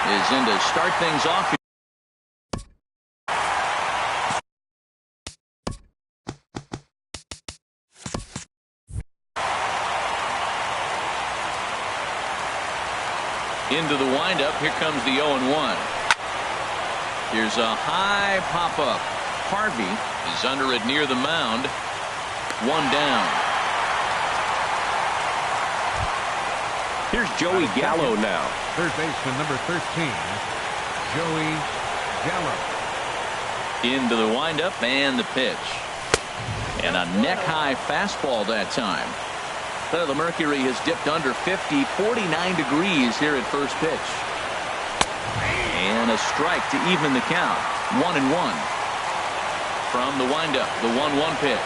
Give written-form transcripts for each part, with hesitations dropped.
is in to start things off. Into the windup. Here comes the 0-1. Here's a high pop-up. Harvey is under it near the mound. One down. Here's Joey Gallo now. Third baseman number 13, Joey Gallo. Into the windup and the pitch. And a neck-high fastball that time. The mercury has dipped under 50, 49 degrees here at first pitch. And a strike to even the count. 1-1. From the windup, the 1-1 pitch.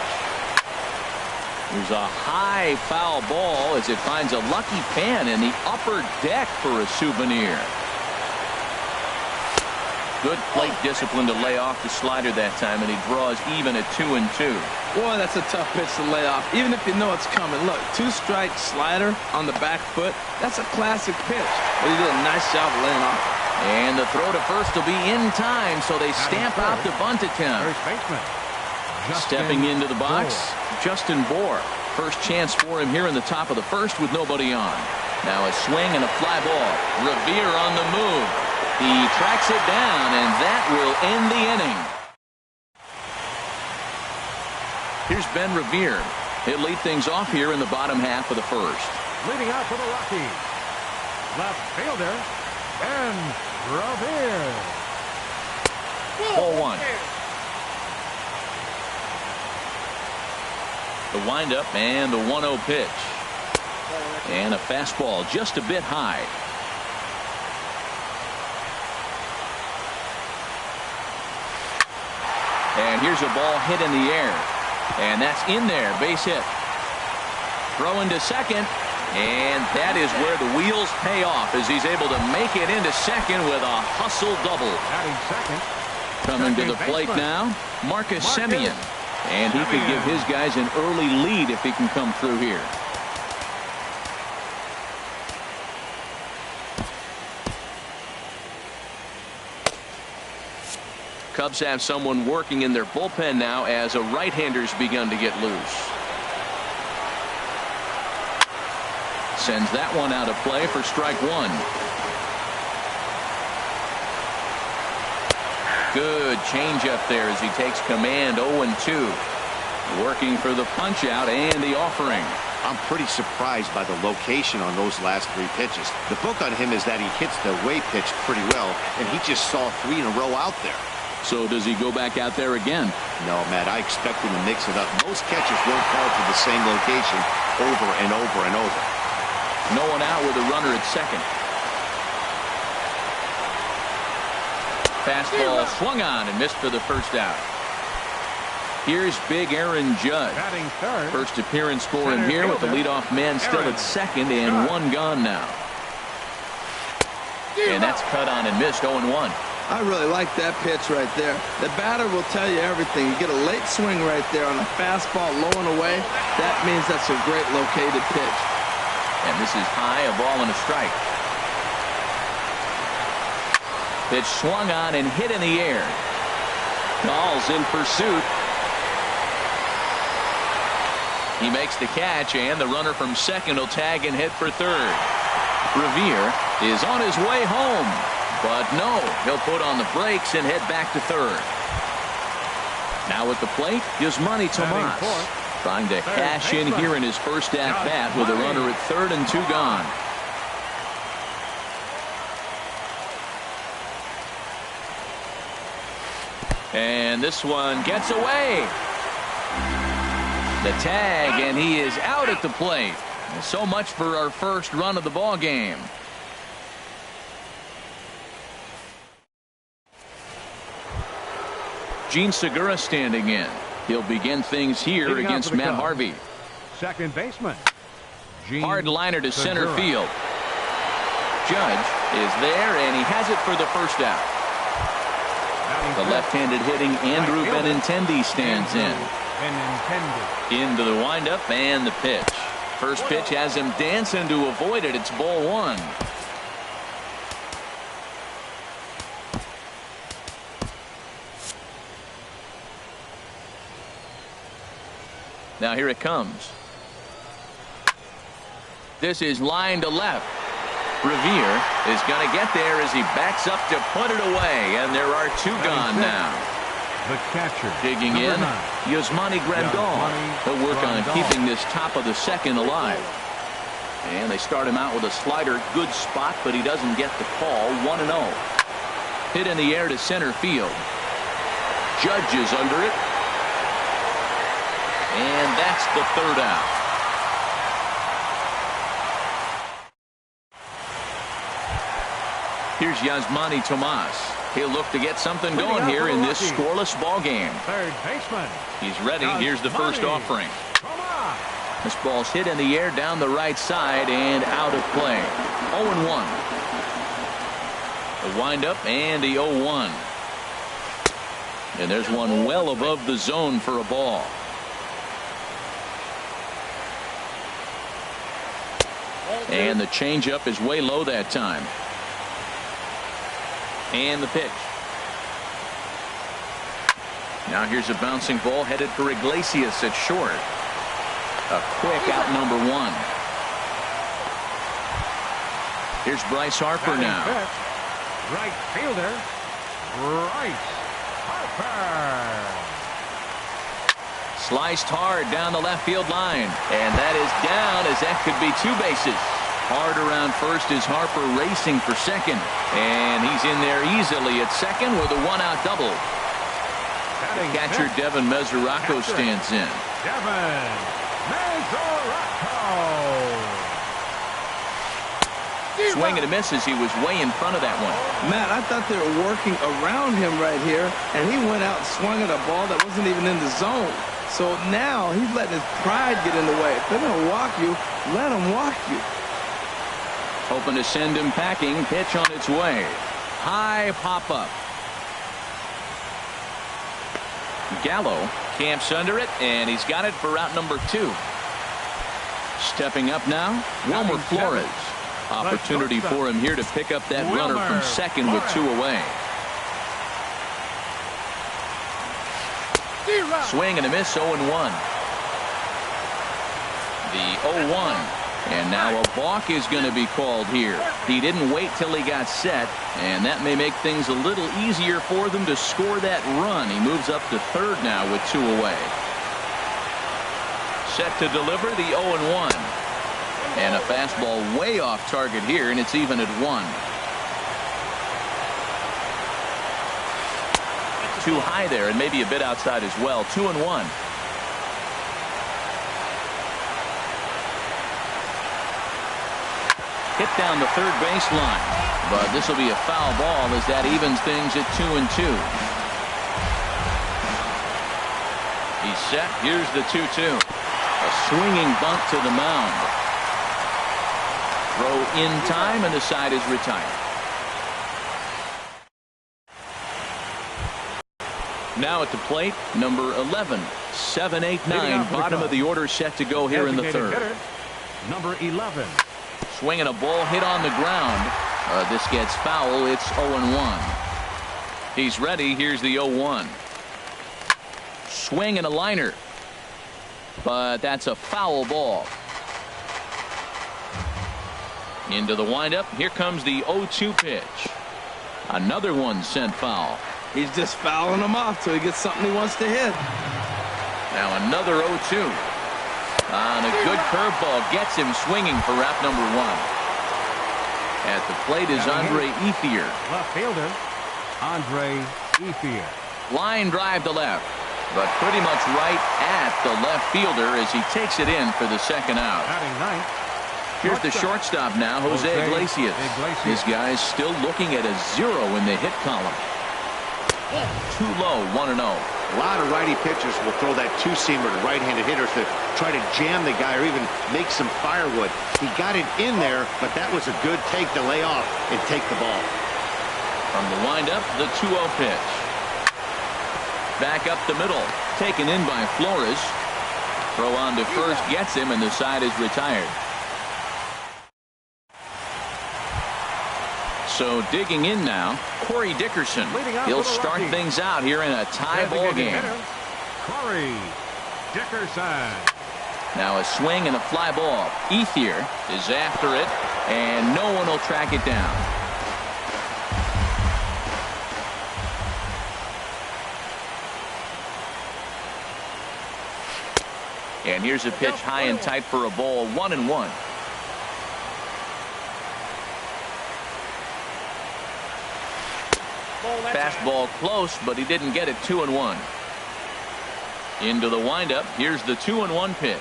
There's a high foul ball as it finds a lucky fan in the upper deck for a souvenir. Good plate discipline to lay off the slider that time, and he draws even at 2-2. Boy, that's a tough pitch to lay off, even if you know it's coming. Look, 2-strike slider on the back foot. That's a classic pitch, but he did a nice job of laying off. And the throw to first will be in time, so they stamp out the bunt attempt. First baseman. Stepping into the box, Justin Bohr. First chance for him here in the top of the first with nobody on. Now a swing and a fly ball. Revere on the move. He tracks it down, and that will end the inning. Here's Ben Revere. He'll lead things off here in the bottom half of the first. Leading out for the Rockies, left fielder, Ben Revere. Ball one. The windup and the 1-0 pitch. And a fastball just a bit high. And here's a ball hit in the air. And that's in there. Base hit. Throw into second. And that is where the wheels pay off as he's able to make it into second with a hustle double. Adding second. Coming to the plate now, Marcus Semien. And he could give his guys an early lead if he can come through here. Cubs have someone working in their bullpen now as a right-hander's begun to get loose. Sends that one out of play for strike one. Good changeup there as he takes command. 0-2. Working for the punch out and the offering. I'm pretty surprised by the location on those last three pitches. The book on him is that he hits the way pitch pretty well, and he just saw 3 in a row out there. So does he go back out there again? No, Matt, I expect him to mix it up. Most catches won't fall to the same location over and over and over. No one out with a runner at second. Fastball swung on and missed for the first out. Here's big Aaron Judge. First appearance for him here with the leadoff man still at second and one gone now. And that's cut on and missed. 0-1. I really like that pitch right there. The batter will tell you everything. You get a late swing right there on a fastball low and away. That means that's a great located pitch. And this is high, a ball and a strike. Pitch swung on and hit in the air. Ball's in pursuit. He makes the catch, and the runner from second will tag and head for third. Revere is on his way home. But no, he'll put on the brakes and head back to third. Now at the plate, Yasmani Tomas. Trying to cash in here in his first at-bat with a runner at third and 2 gone. And this one gets away. The tag, and he is out at the plate. So much for our first run of the ball game. Gene Segura standing in. He'll begin things here against Matt Harvey. Second baseman. Hard liner to center field. Judge is there, and he has it for the first out. The left-handed hitting Andrew Benintendi stands in. Into the windup and the pitch. First pitch has him dancing to avoid it. It's ball one. Now here it comes. This is line to left. Revere is going to get there as he backs up to put it away, and there are two gone now. The catcher. Digging in, Yasmani Grandal. He'll work on keeping this top of the second alive. And they start him out with a slider. Good spot, but he doesn't get the call. 1-0. Hit in the air to center field. Judge is under it. And that's the third out. Here's Yasmani Tomas. He'll look to get something going here in this scoreless ball game. Third baseman. He's ready. Here's the first offering. This ball's hit in the air down the right side and out of play. 0-1. The windup and the 0-1. And there's one well above the zone for a ball. And the changeup is way low that time. And the pitch. Now here's a bouncing ball headed for Iglesias at short. A quick out number one. Here's Bryce Harper now. Right fielder, Bryce Harper. Sliced hard down the left field line. And that is down, as that could be two bases. Hard around first is Harper racing for second. And he's in there easily at second with a one-out double. Catcher Devin Mesoraco stands in. Devin Mesoraco. Swing and a miss as he was way in front of that one. Matt, I thought they were working around him right here, and he went out and swung at a ball that wasn't even in the zone. So now he's letting his pride get in the way. If they're going to walk you, let them walk you. Hoping to send him packing. Pitch on its way. High pop-up. Gallo camps under it, and he's got it for route number 2. Stepping up now, Wilmer Flores. Opportunity for him here to pick up that runner from second with 2 away. Swing and a miss, 0-1. The 0-1. And now a balk is going to be called here. He didn't wait till he got set, and that may make things a little easier for them to score that run. He moves up to third now with 2 away. Set to deliver the 0-1. And a fastball way off target here, and it's even at 1. Too high there, and maybe a bit outside as well. 2-1. Hit down the third baseline, but this will be a foul ball as that evens things at 2-2. He's set. Here's the 2-2. A swinging bunt to the mound. Throw in time, and the side is retired. Now at the plate, number 11, 7-8-9, bottom of the order set to go here in the third. Number 11. Swinging a ball hit on the ground. This gets foul. It's 0-1. He's ready. Here's the 0-1. Swing and a liner. But that's a foul ball. Into the windup. Here comes the 0-2 pitch. Another one sent foul. He's just fouling him off till he gets something he wants to hit. Now another 0-2. And a good curveball gets him swinging for route number 1. At the plate is Andre Ethier. Left fielder, Andre Ethier. Line drive to left, but pretty much right at the left fielder as he takes it in for the second out. Batting ninth. Here's the shortstop now, Jose Iglesias. This guy's still looking at a 0 in the hit column. Too low, 1-0. A lot of righty pitchers will throw that two-seamer to right-handed hitters to try to jam the guy or even make some firewood. He got it in there, but that was a good take to lay off and take the ball. From the windup, the 2-0 pitch. Back up the middle, taken in by Flores. Throw on to first gets him, and the side is retired. So digging in now, Corey Dickerson. He'll start things out here in a tie ball game. Corey Dickerson. Now a swing and a fly ball. Ethier is after it, and no one will track it down. And here's a pitch high and tight for a ball, 1-1. Fastball close, but he didn't get it. 2-1. Into the windup. Here's the 2-1 pitch.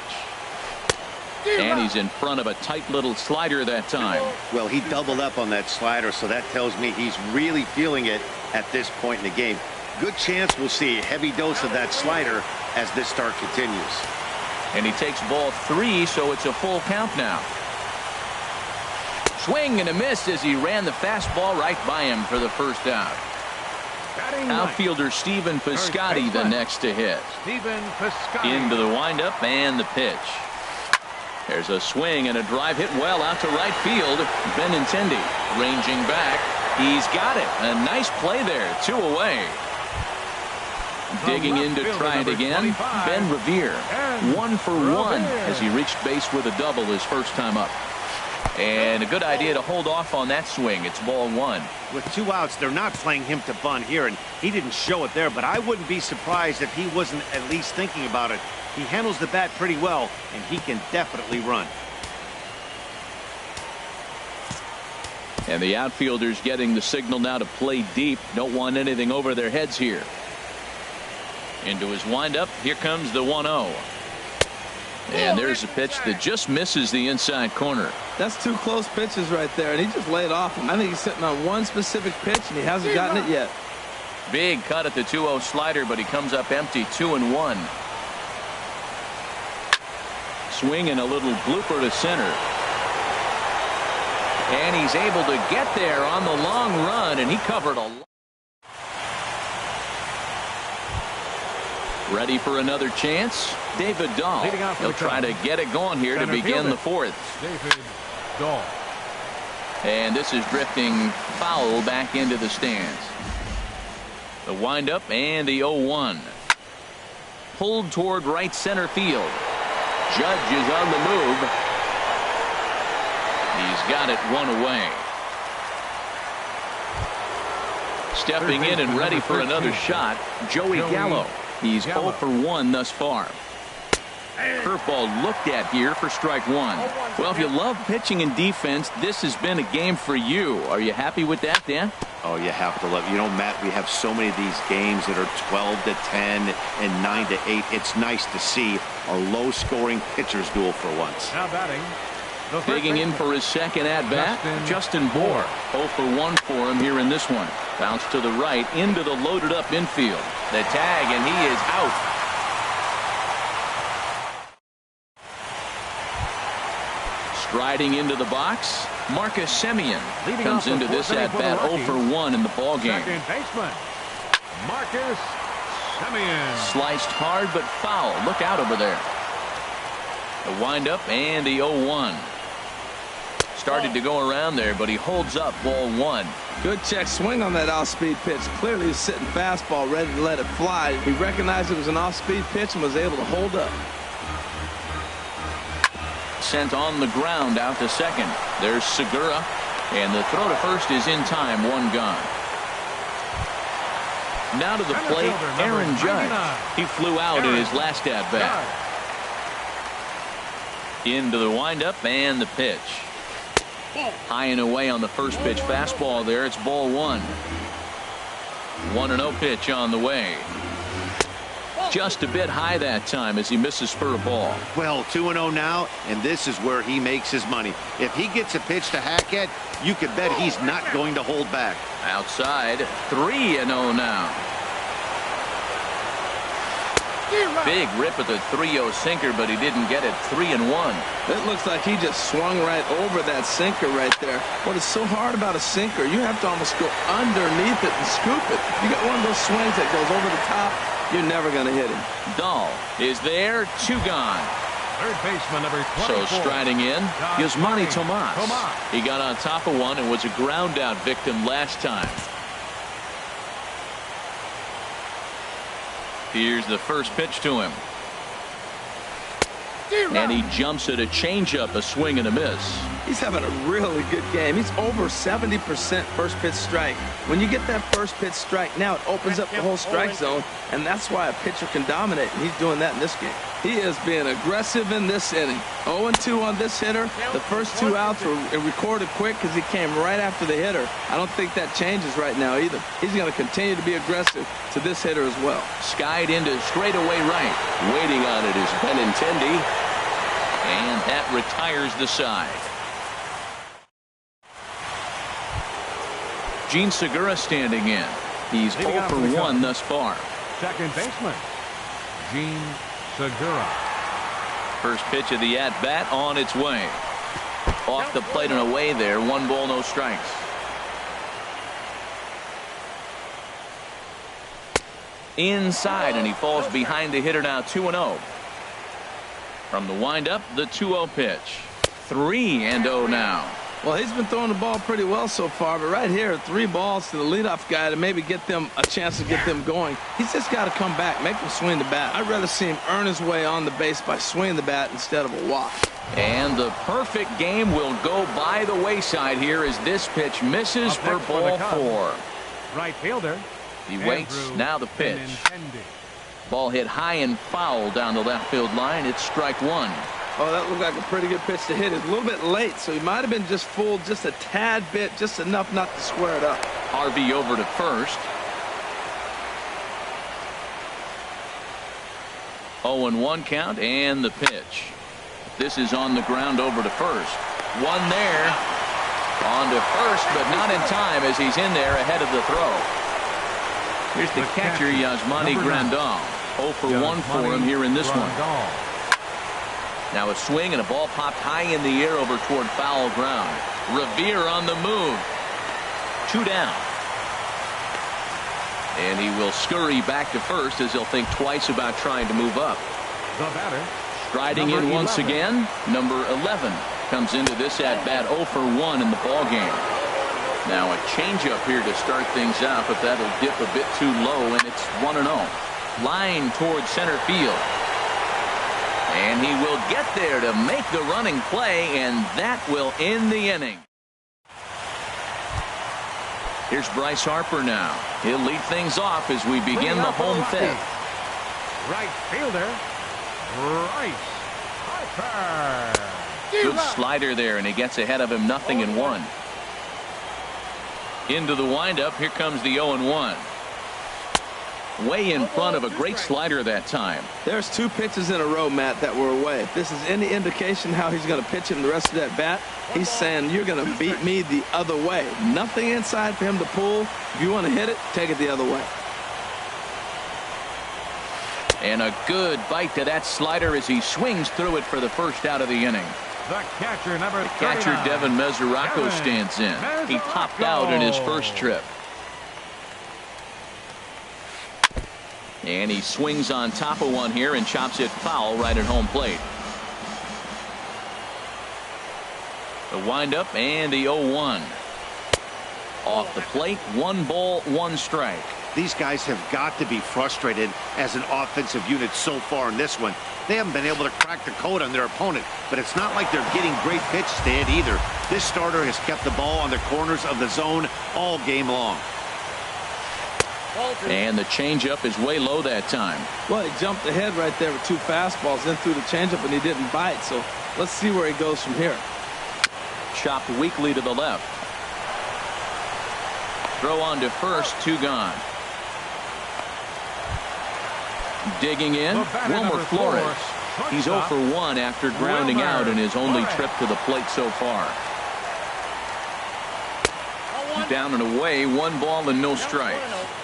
And he's in front of a tight little slider that time. Well, he doubled up on that slider, so that tells me he's really feeling it at this point in the game. Good chance we'll see a heavy dose of that slider as this start continues. And he takes ball 3, so it's a full count now. Swing and a miss as he ran the fastball right by him for the first out. Outfielder Stephen Piscotty the next to hit. Into the windup and the pitch. There's a swing and a drive hit well out to right field. Benintendi ranging back. He's got it. A nice play there. 2 away. Digging in to try it again. Ben Revere. 1 for 1 as he reached base with a double his first time up. And a good idea to hold off on that swing. It's ball 1. With 2 outs, they're not playing him to bunt here, and he didn't show it there, but I wouldn't be surprised if he wasn't at least thinking about it. He handles the bat pretty well, and he can definitely run. And the outfielders getting the signal now to play deep. Don't want anything over their heads here. Into his windup. Here comes the 1-0. And there's a pitch that just misses the inside corner. That's 2 close pitches right there, and he just laid off him. I think he's sitting on one specific pitch, and he hasn't gotten it yet. Big cut at the 2-0 slider, but he comes up empty. 2-1. Swing and a little blooper to center. And he's able to get there on the long run, and he covered a lot. Ready for another chance? David Dahl. He'll try to get it going here to begin the 4th. David Dahl. And this is drifting foul back into the stands. The windup and the 0-1. Pulled toward right center field. Judge is on the move. He's got it 1 away. Stepping in and ready for another shot, Joey Gallo. He's 0 for 1 thus far. Curveball looked at here for strike 1. Well, if you love pitching and defense, this has been a game for you. Are you happy with that, Dan? Oh, you have to love it. You know, Matt, we have so many of these games that are 12-10 and 9-8. It's nice to see a low-scoring pitcher's duel for once. Now batting. Digging in for his second at-bat, Justin Bohr. 0 for 1 for him here in this one. Bounce to the right into the loaded-up infield. The tag, and he is out. Striding into the box, Marcus Semien comes into this at-bat 0 for 1 in the ballgame. Second baseman, Marcus Semien. Sliced hard but foul. Look out over there. The windup and the 0-1. Started to go around there, but he holds up. Ball 1. Good check swing on that off-speed pitch. Clearly he's sitting fastball ready to let it fly. He recognized it was an off-speed pitch and was able to hold up. Sent on the ground out to second. There's Segura, and the throw to first is in time. 1 gone. Now to the plate, Aaron Judge. He flew out in his last at-bat. Into the windup and the pitch. High and away on the first pitch fastball there. It's ball 1. 1-0 pitch on the way. Just a bit high that time as he misses for a ball. Well, 2-0 now, and this is where he makes his money. If he gets a pitch to hack at, you could bet he's not going to hold back. Outside, 3-0 now. Big rip at the 3-0 sinker, but he didn't get it. 3-1. It looks like he just swung right over that sinker right there. What is so hard about a sinker, you have to almost go underneath it and scoop it. You got one of those swings that goes over the top, you're never going to hit him. Dahl is there. 2 gone. Third baseman number 24. So striding in, Yasmani Tomas. He got on top of one and was a ground out victim last time. Here's the first pitch to him. And he jumps at a changeup, a swing and a miss. He's having a really good game. He's over 70% first pitch strike. When you get that first pitch strike, now it opens up the whole strike zone, and that's why a pitcher can dominate, and he's doing that in this game. He is being aggressive in this inning. 0-2 on this hitter. The first 2 outs were recorded quick because he came right after the hitter. I don't think that changes right now either. He's going to continue to be aggressive to this hitter as well. Skied into straightaway right. Waiting on it is Benintendi. And that retires the side. Gene Segura standing in. He's 0 for 1 thus far. Second baseman, Gene Segura. First pitch of the at-bat on its way. Off the plate and away there. 1 ball, no strikes. Inside, and he falls behind the hitter now 2-0. From the windup, the 2-0 pitch. 3-0 now. Well, he's been throwing the ball pretty well so far, but right here, 3 balls to the leadoff guy to maybe get them a chance to get them going. He's just got to come back, make them swing the bat. I'd rather see him earn his way on the base by swinging the bat instead of a walk. And the perfect game will go by the wayside here as this pitch misses for ball 4. Right fielder. He waits. Now the pitch. Ball hit high and foul down the left field line. It's strike 1. Oh, that looked like a pretty good pitch to hit. It's a little bit late, so he might have been just fooled just a tad bit, just enough not to square it up. Harvey over to first. 0-1 count and the pitch. This is on the ground over to first. One there. On to first, but not in time as he's in there ahead of the throw. Here's the catcher, Yasmani Grandal. 0 for 1 for him here in this one. Now a swing and a ball popped high in the air over toward foul ground. Revere on the move. 2 down. And he will scurry back to first as he'll think twice about trying to move up. The batter. Striding in once again, number 11 comes into this at bat 0 for 1 in the ball game. Now a changeup here to start things out, but that'll dip a bit too low, and it's 1-0. Line towards center field. And he will get there to make the running play, and that will end the inning. Here's Bryce Harper now. He'll lead things off as we begin the home fifth. Right fielder, Bryce Harper. Good slider there, and he gets ahead of him 0-1. Into the windup. Here comes the 0-1. Way in front of a great slider that time. There's 2 pitches in a row, Matt, that were away. If this is any indication how he's going to pitch him the rest of that bat, he's saying you're going to beat me the other way. Nothing inside for him to pull. If you want to hit it, take it the other way. And a good bite to that slider as he swings through it for the first out of the inning. The catcher, number 39. Catcher Devin Mesoraco stands in. He popped out in his first trip. And he swings on top of one here and chops it foul right at home plate. The windup and the 0-1. Off the plate, 1 ball, 1 strike. These guys have got to be frustrated as an offensive unit so far in this one. They haven't been able to crack the code on their opponent, but it's not like they're getting great pitches to hit either. This starter has kept the ball on the corners of the zone all game long. And the changeup is way low that time. Well, he jumped ahead right there with 2 fastballs, then threw the changeup, and he didn't bite. So let's see where he goes from here. Chopped weakly to the left. Throw on to first, 2 gone. Digging in, Wilmer Flores. He's 0 for 1 after grounding out in his only trip to the plate so far. Down and away, 1 ball and no strikes.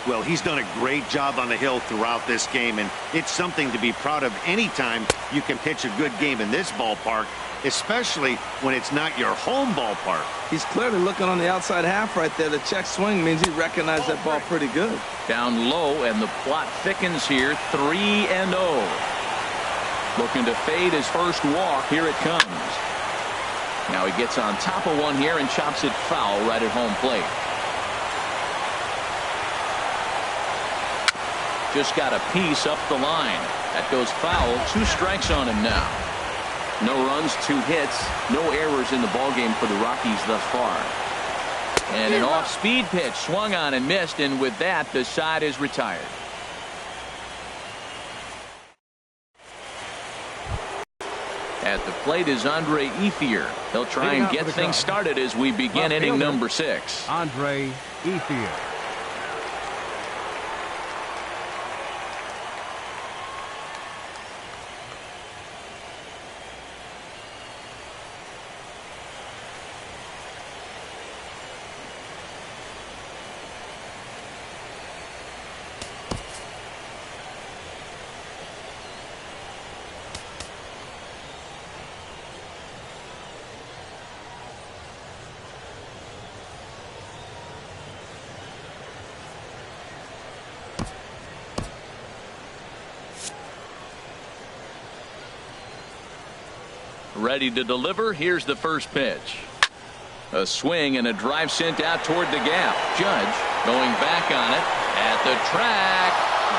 Well, he's done a great job on the hill throughout this game, and it's something to be proud of anytime you can pitch a good game in this ballpark, especially when it's not your home ballpark. He's clearly looking on the outside half right there. The check swing means he recognized that ball pretty good. Down low, and the plot thickens here, 3-0. Looking to fade his first walk. Here it comes. Now he gets on top of one here and chops it foul right at home plate. Just got a piece up the line. That goes foul. 2 strikes on him now. No runs, 2 hits, no errors in the ballgame for the Rockies thus far. And an off-speed pitch swung on and missed, and with that, the side is retired. At the plate is Andre Ethier. He'll try and get things started as we begin inning number 6. Andre Ethier. Ready to deliver. Here's the first pitch. A swing and a drive sent out toward the gap. Judge going back on it at the track.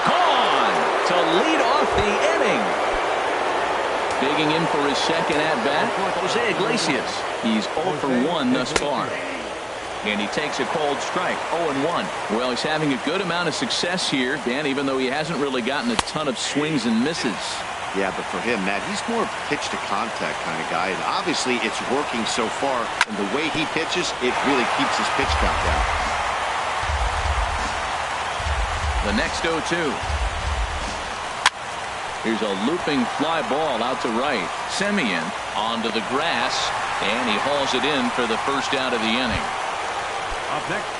Gone to lead off the inning. Digging in for his second at bat, Jose Iglesias. He's 0 for 1 thus far. And he takes a cold strike, 0-1. Well, he's having a good amount of success here, Dan, even though he hasn't really gotten a ton of swings and misses. Yeah, but for him, Matt, he's more of a pitch-to-contact kind of guy. And obviously, it's working so far. And the way he pitches, it really keeps his pitch count down. The next 0-2. Here's a looping fly ball out to right. Semien onto the grass, and he hauls it in for the first out of the inning.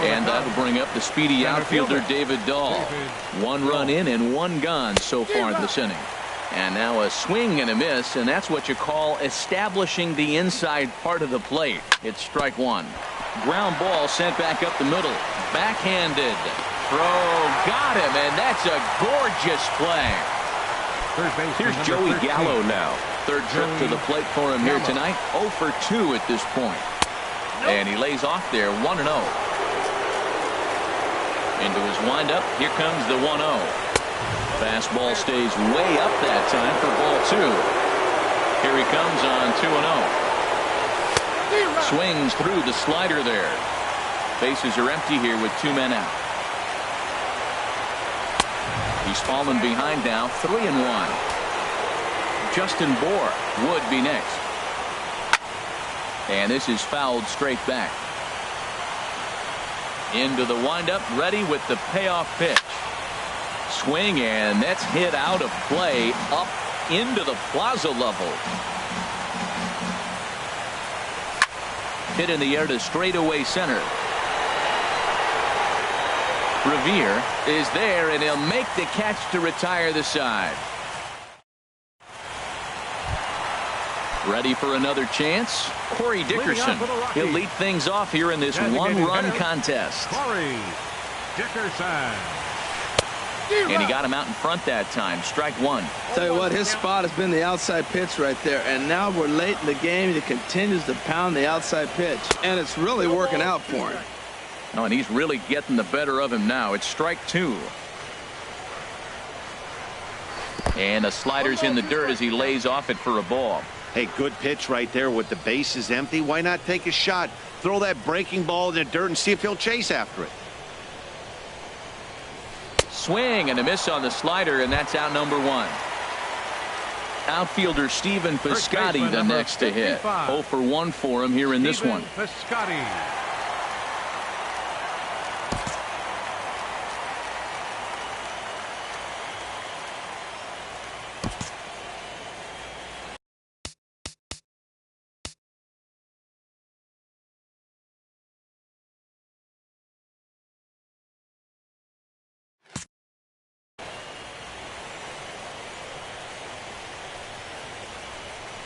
And that'll bring up the speedy outfielder David Dahl. 1 run in and 1 gone so far in this inning. And now a swing and a miss, and that's what you call establishing the inside part of the plate. It's strike 1. Ground ball sent back up the middle. Backhanded. Throw got him, and that's a gorgeous play. Here's Joey Gallo now. Third trip to the plate for him here tonight. 0 for 2 at this point. And he lays off there 1-0. Into his windup. Here comes the 1-0. Fastball stays way up that time for ball 2. Here he comes on 2-0. Swings through the slider there. Bases are empty here with 2 men out. He's fallen behind now, 3-1. Justin Bour would be next. And this is fouled straight back. Into the windup, ready with the payoff pitch. Swing, and that's hit out of play up into the plaza level. Hit in the air to straightaway center. Revere is there, and he'll make the catch to retire the side. Ready for another chance? Corey Dickerson. He'll lead things off here in this 1-run contest. Corey Dickerson. And he got him out in front that time. Strike 1. Tell you what, his spot has been the outside pitch right there. And now we're late in the game. He continues to pound the outside pitch. And it's really working out for him. Oh, and he's really getting the better of him now. It's strike 2. And the slider's in the dirt as he lays off it for a ball. Hey, good pitch right there with the bases empty. Why not take a shot? Throw that breaking ball in the dirt and see if he'll chase after it. Swing and a miss on the slider, and that's out number 1. Outfielder Stephen Piscotty the next to hit. 0 for 1 for him here in this one. Piscotty.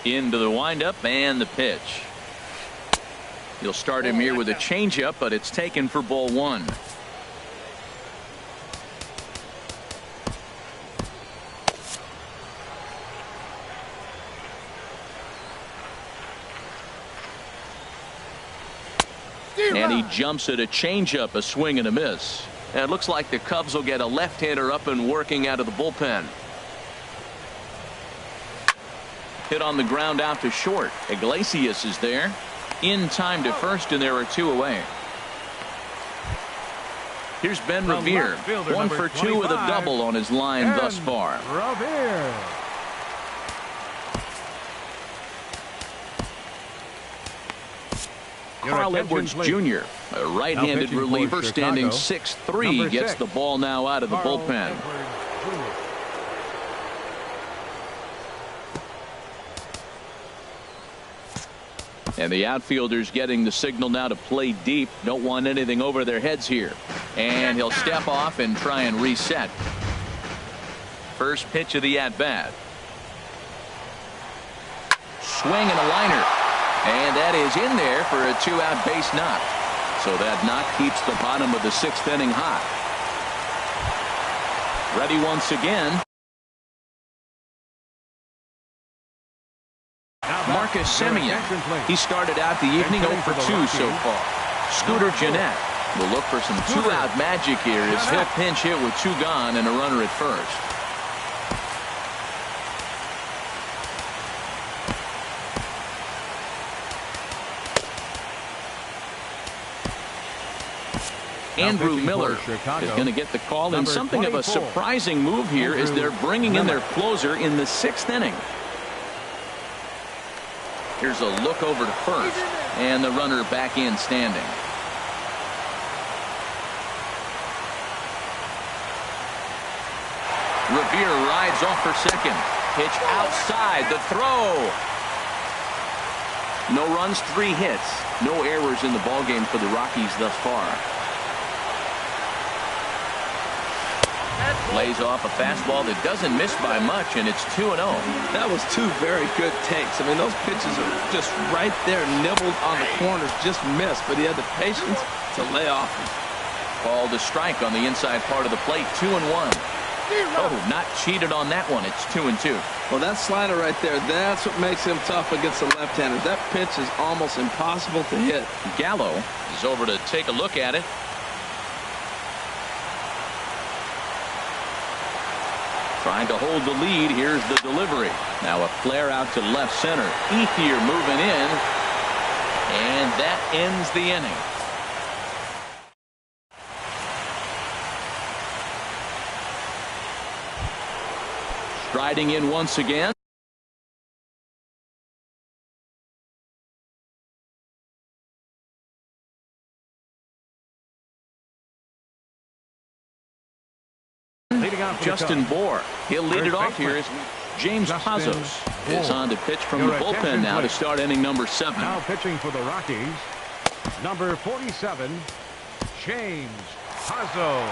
Into the windup and the pitch. You'll start him here with a changeup, but it's taken for ball 1. And he jumps at a changeup, a swing and a miss. And it looks like the Cubs will get a left-hander up and working out of the bullpen. Hit on the ground out to short. Iglesias is there. In time to first, and there are 2 away. Here's Ben Revere. 1 for 2 with a double on his line thus far. Revere. Carl Edwards Jr., a right-handed reliever standing 6'3", gets the ball now out of the bullpen. And the outfielders getting the signal now to play deep. Don't want anything over their heads here. And he'll step off and try and reset. First pitch of the at-bat. Swing and a liner. And that is in there for a 2-out base knock. So that knock keeps the bottom of the 6th inning hot. Ready once again. Marcus Semien. He started out the evening 0 for 2 so far. Scooter Gennett will look for some 2-out magic here as he'll pinch hit with 2 gone and a runner at first. Andrew Miller is going to get the call, and something of a surprising move here is they're bringing in their closer in the 6th inning. Here's a look over to first, and the runner back in standing. Revere rides off for second. Pitch outside, the throw. No runs, 3 hits. No errors in the ballgame for the Rockies thus far. Lays off a fastball that doesn't miss by much, and it's 2-0. That was 2 very good takes. I mean, those pitches are just right there, nibbled on the corners, just missed, but he had the patience to lay off them. Called a strike on the inside part of the plate, 2-1. Oh, not cheated on that one. It's 2-2. Well, that slider right there, that's what makes him tough against the left-handers. That pitch is almost impossible to hit. Gallo is over to take a look at it. Trying to hold the lead. Here's the delivery. Now a flare out to left center. Ethier moving in. And that ends the inning. Striding in once again. Justin Bohr. He'll lead it off here as James Pazos is on to pitch from the bullpen now to start inning number 7. Now pitching for the Rockies, number 47, James Pazos.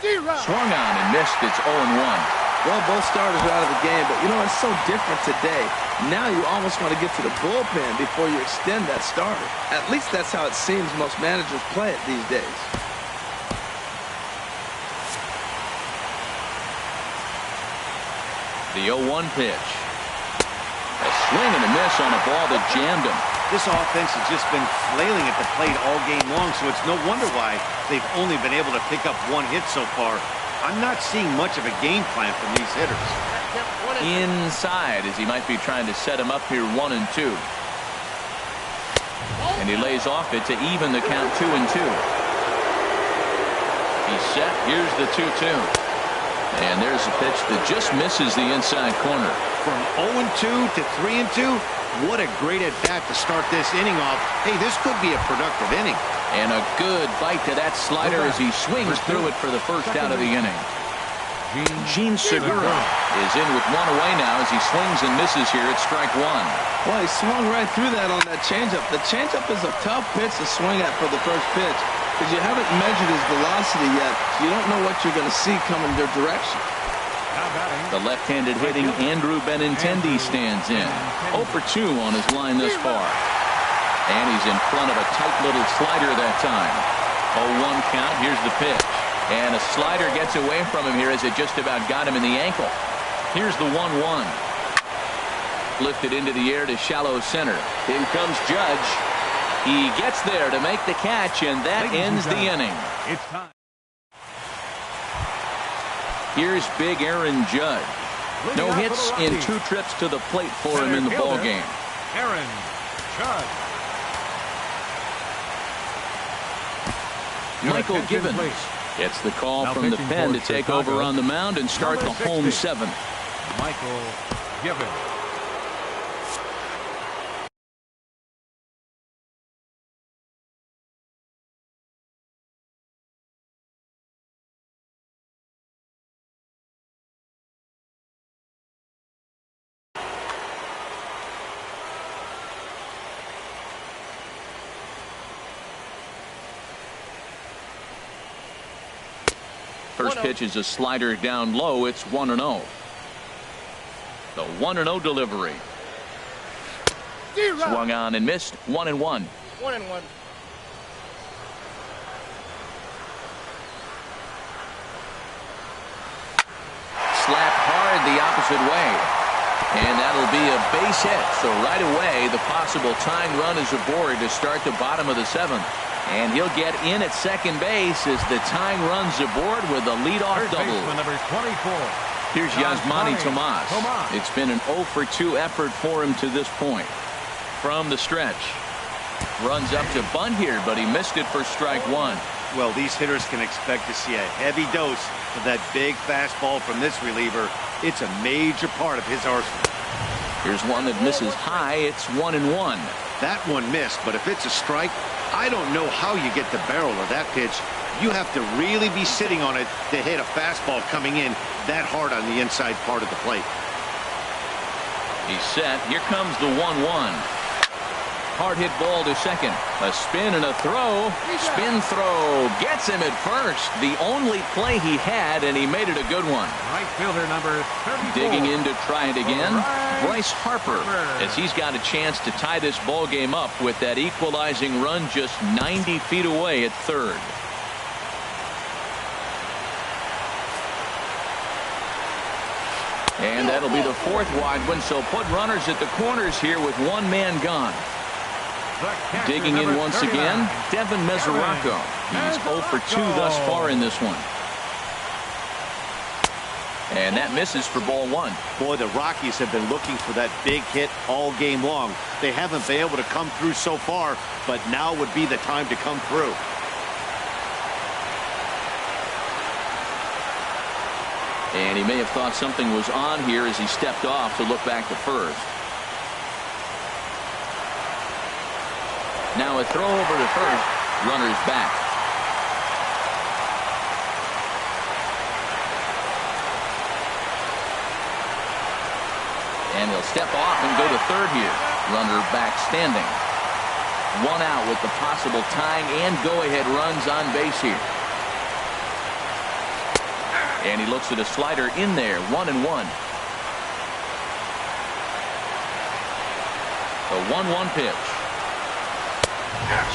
Swung on and missed. It's 0-1. Well, both starters are out of the game, but you know, it's so different today. Now you almost want to get to the bullpen before you extend that starter. At least that's how it seems most managers play it these days. The 0-1 pitch. A swing and a miss on a ball that jammed him. This offense has just been flailing at the plate all game long, so it's no wonder why they've only been able to pick up 1 hit so far. I'm not seeing much of a game plan from these hitters. Inside as he might be trying to set him up here 1-2. And he lays off it to even the count 2-2. He's set. Here's the 2-2. And there's a pitch that just misses the inside corner. From 0-2 to 3-2, what a great at-bat to start this inning off. Hey, this could be a productive inning. And a good bite to that slider as he swings through it for the first out of the inning. Gene Segura is in with 1 away now as he swings and misses here at strike 1. Well, he swung right through that on that changeup. The changeup is a tough pitch to swing at for the first pitch because you haven't measured his velocity yet. You don't know what you're going to see coming their direction. The left-handed hitting Andrew Benintendi stands in. 0 for 2 on his line thus far. And he's in front of a tight little slider that time. 0-1 count. Here's the pitch. And a slider gets away from him here as it just about got him in the ankle. Here's the 1-1. Lifted into the air to shallow center. In comes Judge. He gets there to make the catch, and that ends the inning. It's time. Here's big Aaron Judge. No hits in 2 trips to the plate for him in the ball game. Aaron Judge. Michael Gibbons gets the call from the pen to take over on the mound and start the home 7th. Michael Gibbons. First pitch is a slider down low. It's 1-0. The 1-0 delivery. Swung on and missed. 1-1. 1-1. Slapped hard the opposite way. And that'll be a base hit. So right away, the possible tying run is aboard to start the bottom of the 7th. And he'll get in at second base as the tying runs aboard with a leadoff double. Number 24. Here's Yasmani Tomas. It's been an 0 for 2 effort for him to this point. From the stretch. Runs up to bunt here, but he missed it for strike 1. Well, these hitters can expect to see a heavy dose of that big fastball from this reliever. It's a major part of his arsenal. Here's one that misses high. It's 1-1. That one missed, but if it's a strike, I don't know how you get the barrel of that pitch. You have to really be sitting on it to hit a fastball coming in that hard on the inside part of the plate. He's set. Here comes the 1-1. Hard hit ball to second. A spin and a throw. Spin throw. Gets him at first. The only play he had, and he made it a good one. Right fielder number 34. Digging in to try it again. Bryce Harper, as he's got a chance to tie this ball game up with that equalizing run just 90 feet away at third. And that'll be the 4th wide one, so put runners at the corners here with 1 man gone. Digging in once again, Devin Mesoraco. He's 0 for 2 thus far in this one. And that misses for ball 1. Boy, the Rockies have been looking for that big hit all game long. They haven't been able to come through so far, but now would be the time to come through. And he may have thought something was on here as he stepped off to look back to first. Now a throw over to first. Runner's back. And he'll step off and go to third here. Runner back standing. 1 out with the possible tying and go-ahead runs on base here. And he looks at a slider in there. 1-1. The 1-1 pitch.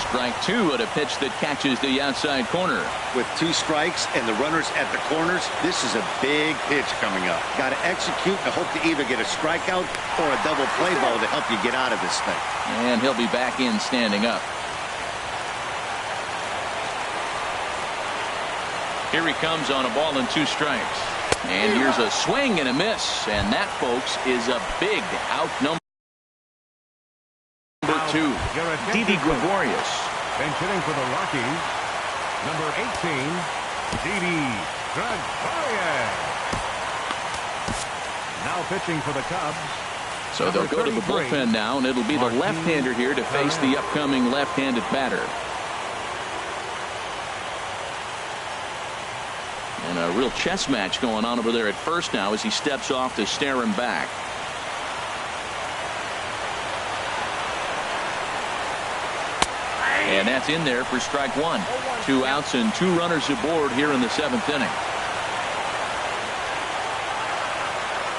Strike 2 at a pitch that catches the outside corner. With 2 strikes and the runners at the corners, this is a big pitch coming up. Got to execute and hope to either get a strikeout or a double play ball to help you get out of this thing. And he'll be back in standing up. Here he comes on a ball and 2 strikes. And here's a swing and a miss. And that, folks, is a big out number 2. Didi Gregorius. Bench hitting for the Rockies. Number 18, Didi Gregorius. Now pitching for the Cubs. So they'll go to the bullpen now, and it'll be the left-hander here to face the upcoming left-handed batter. And a real chess match going on over there at first now as he steps off to stare him back. And that's in there for strike 1. 2 outs and 2 runners aboard here in the 7th inning.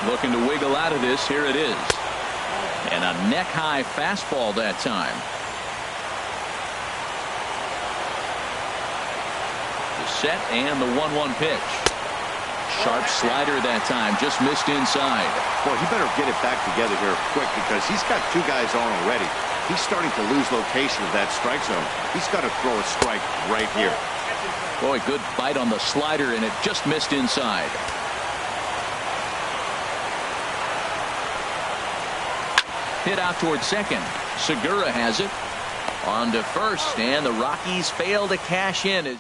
Looking to wiggle out of this. Here it is. And a neck-high fastball that time. The set and the 1-1 pitch. Sharp slider that time. Just missed inside. Boy, he better get it back together here quick because he's got 2 guys on already. He's starting to lose location of that strike zone. He's got to throw a strike right here. Boy, good bite on the slider, and it just missed inside. Hit out towards second. Segura has it. On to first, and the Rockies fail to cash in.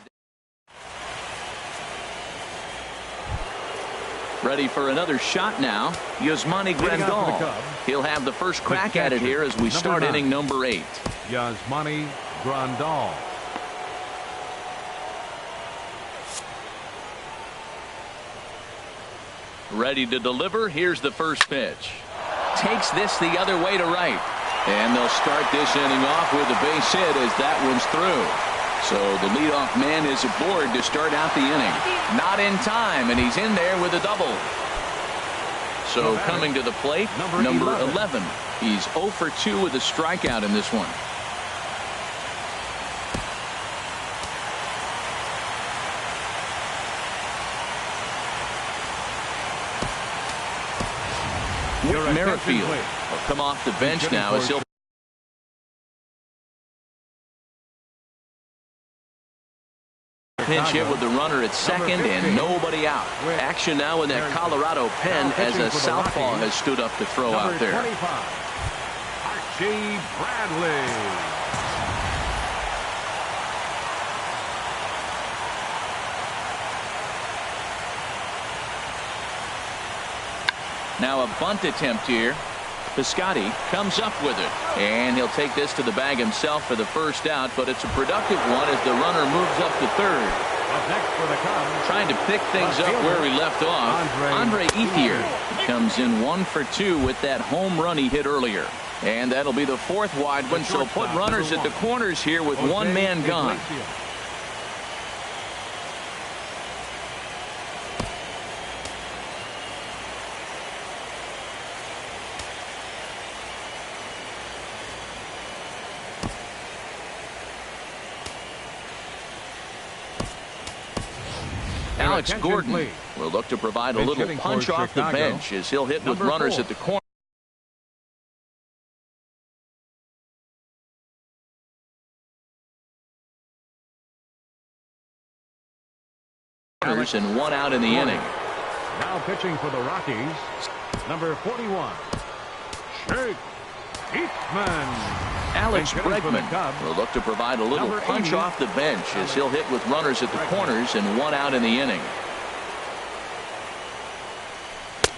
Ready for another shot now. Yasmani Grandal. He'll have the first crack at it here as we start inning number 8. Yasmani Grandal. Ready to deliver. Here's the first pitch. Takes this the other way to right. And they'll start this inning off with a base hit as that one's through. So the leadoff man is aboard to start out the inning. Not in time, and he's in there with a double. So coming to the plate, number 11. He's 0 for 2 with a strikeout in this one. Merrifield will come off the bench now as he'll pinch hit with the runner at second and nobody out. Action now in that Colorado pen as a southpaw has stood up to throw out there. Archie Bradley. Now a bunt attempt here. Piscotty comes up with it, and he'll take this to the bag himself for the first out, but it's a productive one as the runner moves up to third. Up next for the Cubs, trying to pick things up where he left off. Andre Ethier comes in 1 for 2 with that home run he hit earlier. And that'll be the 4th wide one, so put runners at the corners here with one man gone. Alex Gordon will look to provide a little punch off the bench as he'll hit with runners at the corner. And 1 out in the inning. Now pitching for the Rockies, number 41, Shake Eastman. Alex Bregman will look to provide a little punch off the bench as he'll hit with runners at the corners and 1 out in the inning.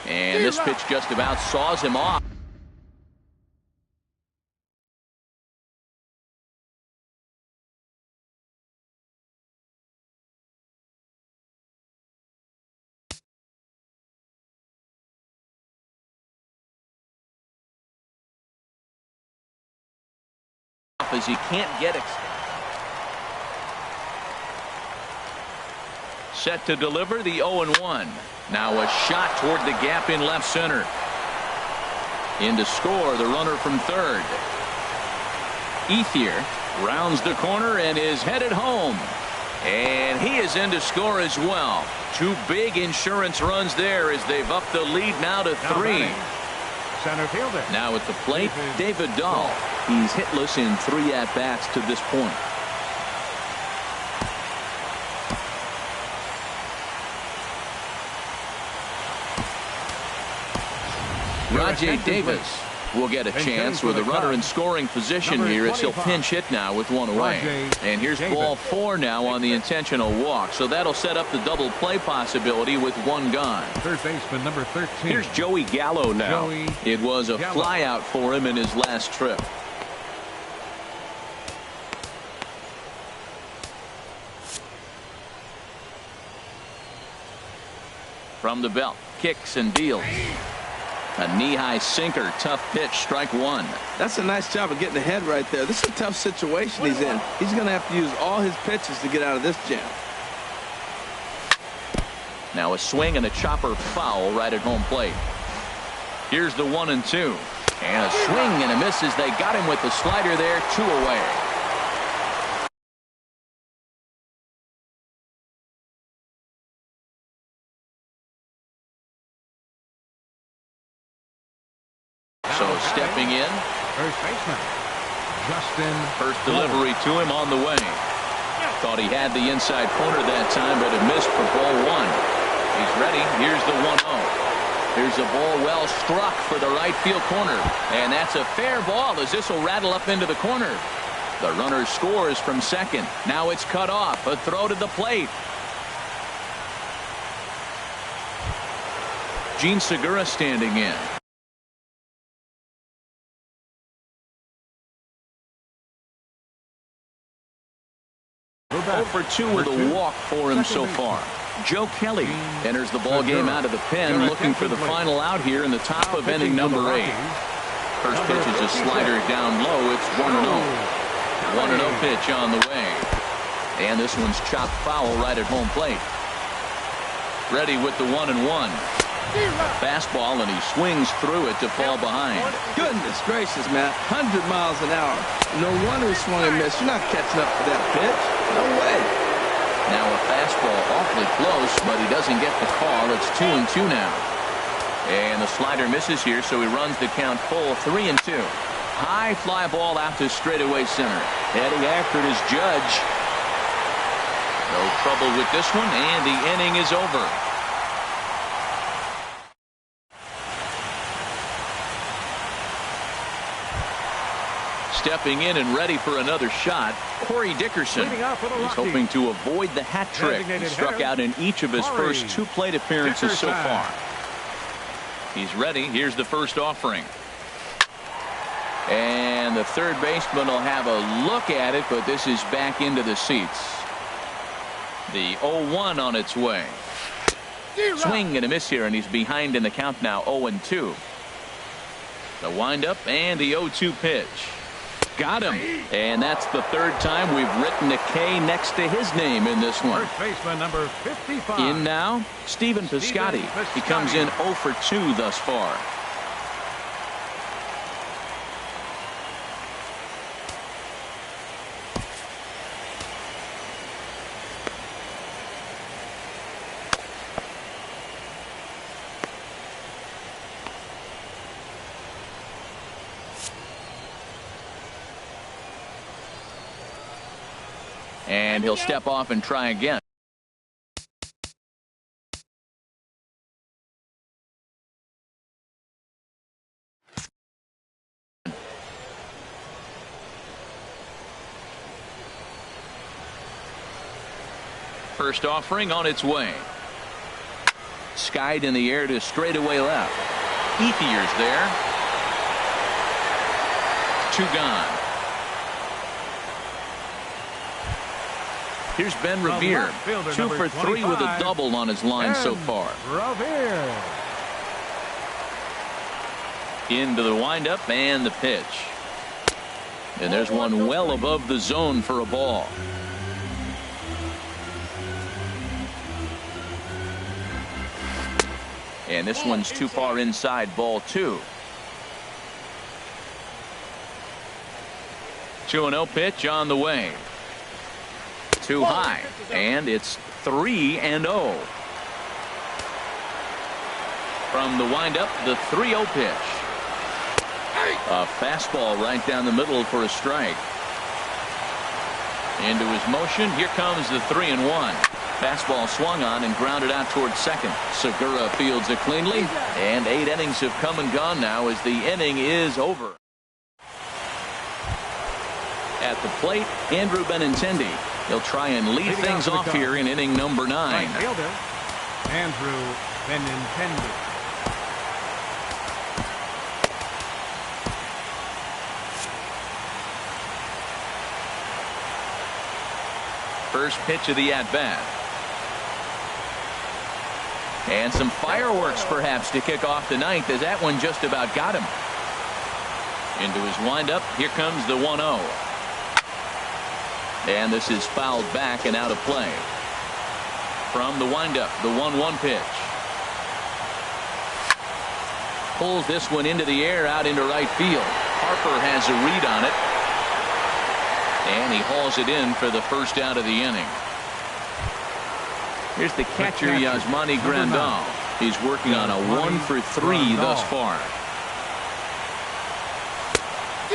And this pitch just about saws him off. As he can't get it. Set to deliver the 0-1. Now a shot toward the gap in left center. In to score the runner from third. Ethier rounds the corner and is headed home. And he is in to score as well. 2 big insurance runs there as they've upped the lead now to 3. Center fielder. Now at the plate, David Dahl. He's hitless in 3 at-bats to this point. Rajay Davis will get a chance with a runner in scoring position here as he'll pinch hit now with 1 away. And here's ball 4 now on the intentional walk. So that'll set up the double play possibility with 1 gone. Third baseman number 13. Here's Joey Gallo now. It was a fly out for him in his last trip. From the belt, kicks and deals. A knee-high sinker, tough pitch, strike 1. That's a nice job of getting ahead right there. This is a tough situation he's in. He's going to have to use all his pitches to get out of this jam. Now a swing and a chopper foul right at home plate. Here's the 1-2. And a swing and a miss as they got him with the slider there, 2 away. So stepping in. First baseman Justin. First delivery to him on the way. Thought he had the inside corner that time, but it missed for ball 1. He's ready. Here's the 1-0. Here's a ball well struck for the right field corner. And that's a fair ball as this will rattle up into the corner. The runner scores from second. Now it's cut off. A throw to the plate. Gene Segura standing in. For 2 with a walk for him so far. Joe Kelly enters the ball game out of the pen, looking for the final out here in the top of inning number 8. First pitch is a slider down low. It's 1-0. 1-0 pitch on the way. And this one's chopped foul right at home plate. Ready with the 1-1. Fastball, and he swings through it to fall behind. Goodness gracious, Matt. 100 miles an hour. No wonder he swung and missed. You're not catching up to that pitch. No way. Now a fastball awfully close, but he doesn't get the call. It's 2-2 now. And the slider misses here, so he runs the count full 3-2. High fly ball out to straightaway center. Heading after it is Judge. No trouble with this one, and the inning is over. Stepping in and ready for another shot, Corey Dickerson. He's hoping to avoid the hat trick. He struck out in each of his first 2 plate appearances so far. He's ready. Here's the first offering. And the third baseman will have a look at it, but this is back into the seats. The 0-1 on its way. Swing and a miss here, and he's behind in the count now, 0-2. The windup and the 0-2 pitch. Got him. And that's the third time we've written a K next to his name in this one. First baseman number 55. In now, Stephen Piscotty. He comes in 0 for 2 thus far. And he'll step off and try again. First offering on its way. Skied in the air to straightaway left. Ethier's there. 2 gone. Here's Ben Revere, 2 for 3 with a double on his line so far. Revere. Into the windup and the pitch. And there's one well above the zone for a ball. And this one's too far inside, ball 2. 2-0 pitch on the way. Too high, and it's 3-0. From the windup, the 3-0 pitch. A fastball right down the middle for a strike. Into his motion, here comes the 3-1. Fastball swung on and grounded out towards second. Segura fields it cleanly, and 8 innings have come and gone now as the inning is over. At the plate, Andrew Benintendi. He'll try and lead things off here in inning number 9. Right fielder, Andrew Benintendi. First pitch of the at-bat. And some fireworks perhaps to kick off the 9th, as that one just about got him. Into his windup, here comes the 1-0. And this is fouled back and out of play. From the windup, the 1-1 pitch. Pulls this one into the air out into right field. Harper has a read on it. And he hauls it in for the first out of the inning. Here's the catcher, Yasmani Grandal. He's working on a 1 for 3 thus far.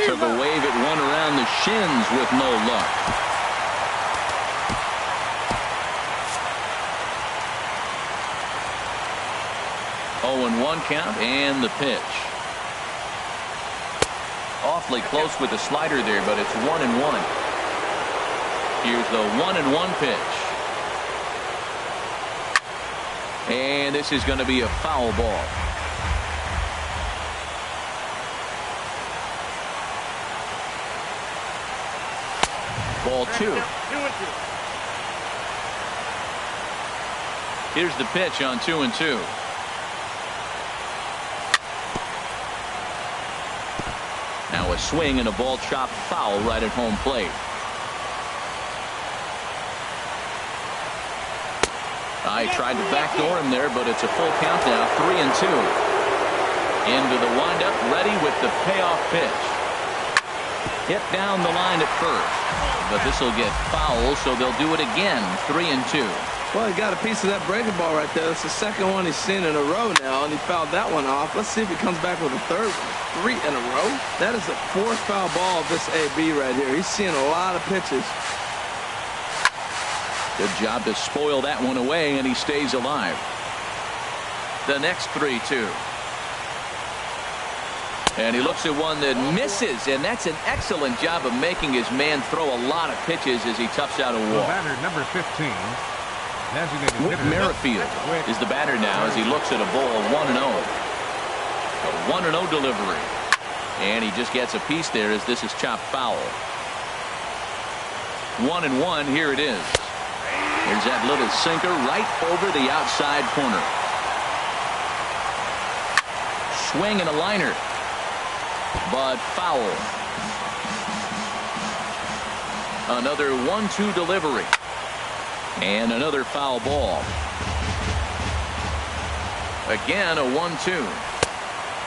Took a wave at one around the shins with no luck. 0-1 count and the pitch. Awfully close with the slider there, but it's 1-1. Here's the 1-1 pitch. And this is going to be a foul ball. Ball 2. Here's the pitch on 2-2. Now a swing and a ball chopped foul right at home plate. I tried to backdoor him there, but it's a full count now. 3-2. Into the windup, ready with the payoff pitch. Hit down the line at first, but this will get foul, so they'll do it again. 3-2. Well, he got a piece of that breaking ball right there. That's the second one he's seen in a row now, and he fouled that one off. Let's see if he comes back with a third one. 3 in a row. That is the 4th foul ball of this AB right here. He's seeing a lot of pitches. Good job to spoil that one away, and he stays alive. The next 3-2. And he looks at one that misses, and that's an excellent job of making his man throw a lot of pitches as he toughs out a wall. The batter, number 15. Whit Merrifield is the batter now as he looks at a ball 1-0. A 1-0 delivery. And he just gets a piece there as this is chopped foul. 1-1, here it is. Here's that little sinker right over the outside corner. Swing and a liner. But foul. Another 1-2 delivery. And another foul ball. Again a 1-2.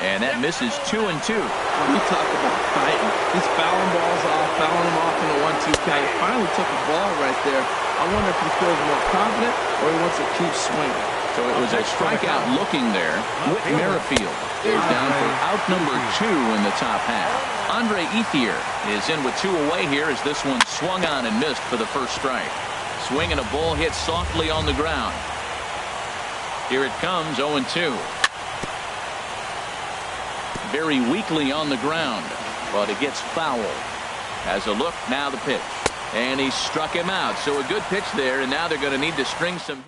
And that misses 2-2. When you talk about fighting, he's fouling balls off, fouling them off in a 1-2 count. He finally took a ball right there. I wonder if he feels more confident or he wants to keep swinging. So it was a strikeout looking there. Whit Merrifield is down for out number 2 in the top half. Andre Ethier is in with 2 away here as this one swung on and missed for the first strike. Swing and a ball hit softly on the ground. Here it comes, 0-2. Very weakly on the ground, but it gets foul. Has a look, now the pitch. And he struck him out. So a good pitch there, and now they're going to need to string some.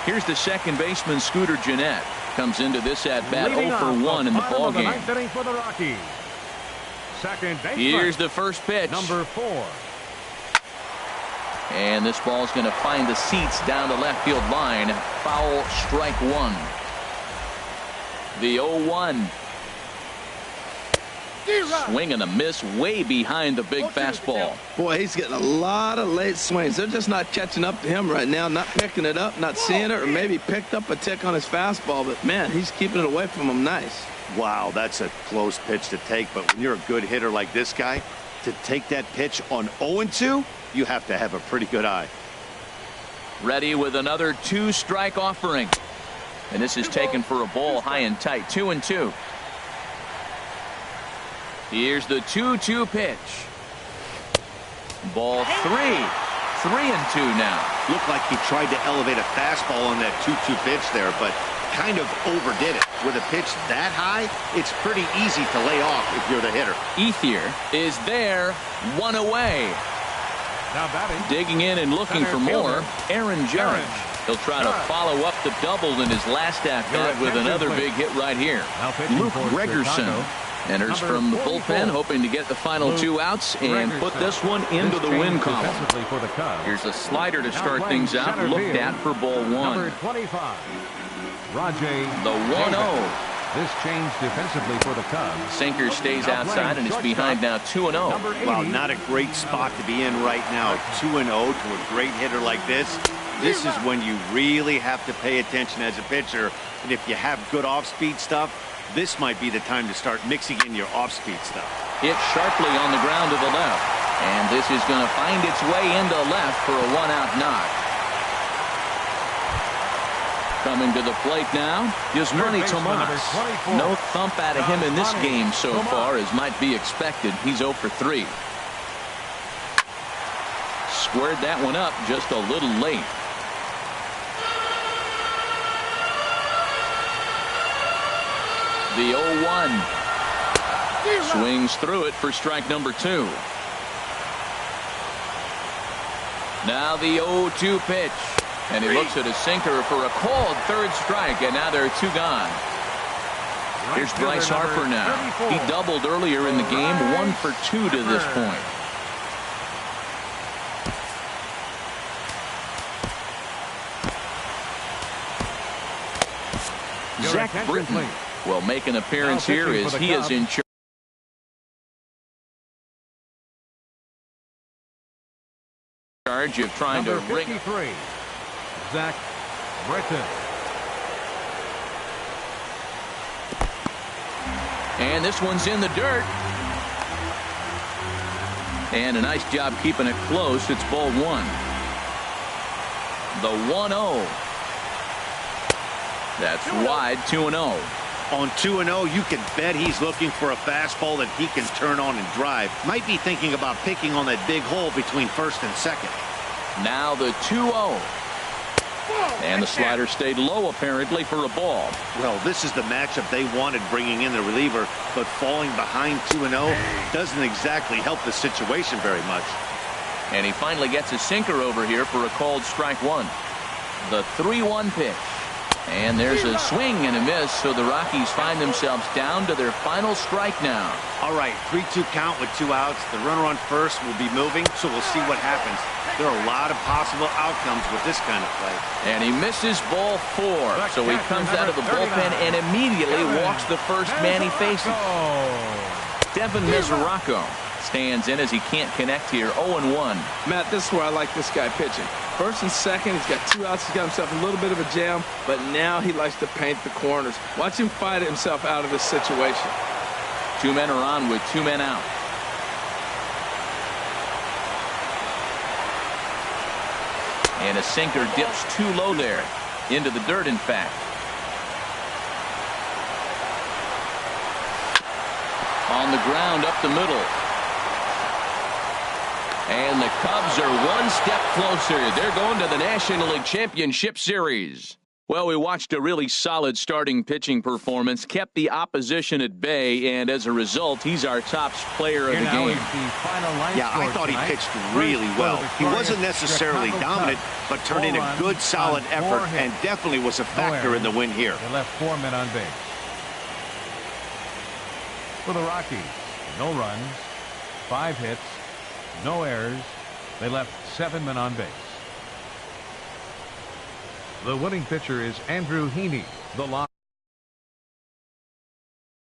Here's the second baseman, Scooter Gennett. Comes into this at-bat 0-for-1 in the ballgame. For the Rockies. Second baseman. Here's the first pitch. Number 4. And this ball's going to find the seats down the left field line. Foul, strike 1. The 0-1. Swing and a miss way behind the big fastball. Boy, he's getting a lot of late swings. They're just not catching up to him right now, not picking it up, not seeing it, or maybe picked up a tick on his fastball. But, man, he's keeping it away from him nice. Wow, that's a close pitch to take. But when you're a good hitter like this guy, to take that pitch on 0-2, you have to have a pretty good eye. Ready with another 2-strike offering. And this is taken for a ball high and tight. 2-2. Here's the 2-2 pitch. Ball 3. 3-2 now. Looked like he tried to elevate a fastball on that 2-2 pitch there, but kind of overdid it. With a pitch that high, it's pretty easy to lay off if you're the hitter. Ethier is there. 1 away. Now batting. Digging in and looking for more. Aaron Judge. He'll try to follow up the double in his last at-bat with another big hit right here. Luke Gregerson enters from the bullpen, hoping to get the final 2 outs and put this one into the win column. Here's a slider to start things out, looked at for ball 1. Number 25, Rajay. The 1-0. This change defensively for the Cubs. Sinker stays outside and is behind now 2-0. Wow, not a great spot to be in right now. 2-0 to a great hitter like this. This is when you really have to pay attention as a pitcher. And if you have good off-speed stuff, this might be the time to start mixing in your off-speed stuff. Hit sharply on the ground to the left. And this is going to find its way into left for a 1-out knock. Coming to the plate now, Yasmani Tomas. No thump out of him in this game so far, as might be expected. He's 0 for 3. Squared that one up just a little late. The 0-1. Swings through it for strike number 2. Now the 0-2 pitch. And he looks at a sinker for a called third strike, and now there are 2 gone. Here's Bryce Harper now. He doubled earlier in the game, 1 for 2 to this point. Zach Britton will make an appearance here as he is in charge of trying to ring. Zach Britton. And this one's in the dirt. And a nice job keeping it close. It's ball 1. The 1-0. That's wide, 2-0. On 2-0, you can bet he's looking for a fastball that he can turn on and drive. Might be thinking about picking on that big hole between first and second. Now the 2-0. And the slider stayed low, apparently, for a ball. Well, this is the matchup they wanted, bringing in the reliever, but falling behind 2-0 doesn't exactly help the situation very much. And he finally gets a sinker over here for a called strike 1. The 3-1 pitch. And there's a swing and a miss, so the Rockies find themselves down to their final strike now. All right, 3-2 count with 2 outs. The runner on first will be moving, so we'll see what happens. There are a lot of possible outcomes with this kind of play. And he misses ball 4, so he comes out of the bullpen and immediately walks the first man he faces. Devin Mesoraco stands in as he can't connect here. 0-1. Matt, this is where I like this guy pitching. First and second, he's got 2 outs. He's got himself a little bit of a jam, but now he likes to paint the corners. Watch him fight himself out of this situation. 2 men are on with 2 men out. And a sinker dips too low there. Into the dirt, in fact. On the ground up the middle. And the Cubs are 1 step closer. They're going to the National League Championship Series. Well, we watched a really solid starting pitching performance, kept the opposition at bay, and as a result, he's our top player of the game. Yeah, I thought he pitched really well. He wasn't necessarily dominant, but turned in a good, solid effort and definitely was a factor in the win here. They left 4 men on base. For the Rockies, no runs, 5 hits, no errors. They left 7 men on base. The winning pitcher is Andrew Heaney. The